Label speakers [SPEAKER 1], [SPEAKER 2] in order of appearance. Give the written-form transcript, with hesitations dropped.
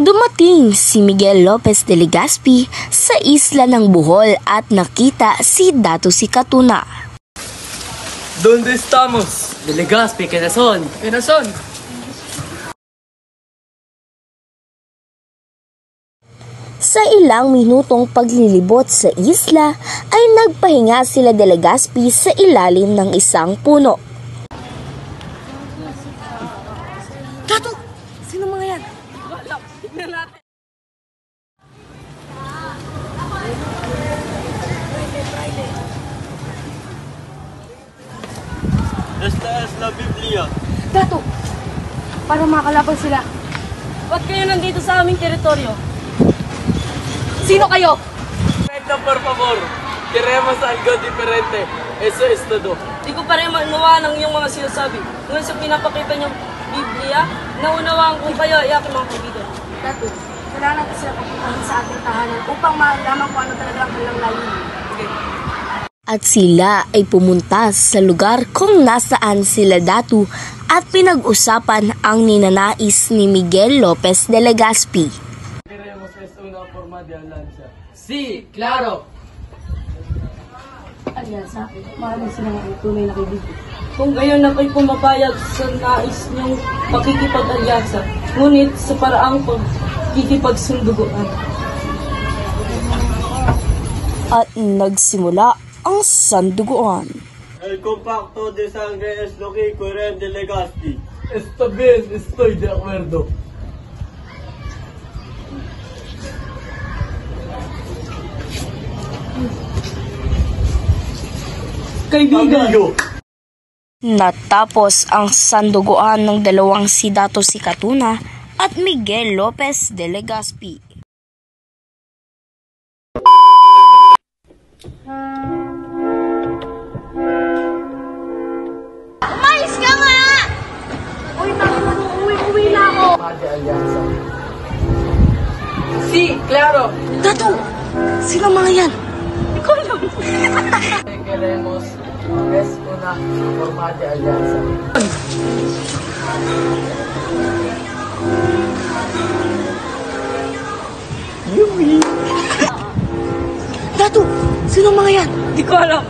[SPEAKER 1] Dumating si Miguel Lopez de Legazpi sa isla ng Bohol at nakita si Dato Sikatuna.
[SPEAKER 2] ¿Dónde estamos? De Legazpi, Quezon. Quezon.
[SPEAKER 1] Sa ilang minutong paglilibot sa isla ay nagpahinga sila de Legazpi sa ilalim ng isang puno.
[SPEAKER 3] Dato! Sino mga yan? Tignan natin.
[SPEAKER 2] Esta es la Biblia.
[SPEAKER 3] Dato! Para makakalaban sila. Ba't kayo nandito sa aming teritoryo? Sino kayo?
[SPEAKER 2] Perfecto, por favor. Queremos algo diferente. Eso es todo.
[SPEAKER 3] Di ko pa rin manuwa ng iyong mga sinasabi. Ngunit sa pinapakita niyong Biblia, naunawaan ko kayo ay aking mga kaibigan. Dato, kailangan ko sila papuntahin sa ating tahanan upang malaman kung ano talaga ang kanilang layunin. Okay.
[SPEAKER 1] At sila ay pumunta sa lugar kung nasaan sila Dato at pinag-usapan ang ninanais ni Miguel Lopez de Legazpi.
[SPEAKER 2] Queremos una forma de alianza. Sí, claro.
[SPEAKER 3] Alyansa, maraming sila ng tunay na kaibigan. Kung gayon na kayo pumapayag sa nais niyong pakikipag-alyansa, ngunit sa paraang pagkikipagsunduguan.
[SPEAKER 1] At nagsimula ang sanduguan.
[SPEAKER 2] El compacto de sangre es lo que corren de Legazpi. Está bien, estoy de acuerdo.
[SPEAKER 3] Kaibigan!
[SPEAKER 1] Natapos ang sanduguan ng dalawang si Dato Sikatuna at Miguel Lopez de Legazpi.
[SPEAKER 3] Umayos ka nga! Uy, uwi na ako!
[SPEAKER 2] Sí, claro.
[SPEAKER 3] Dato! Sino mga yan? Ikaw lang!
[SPEAKER 2] Queremos es una forma de alianza.
[SPEAKER 3] Dato! Sino mga yan? Di ko alam!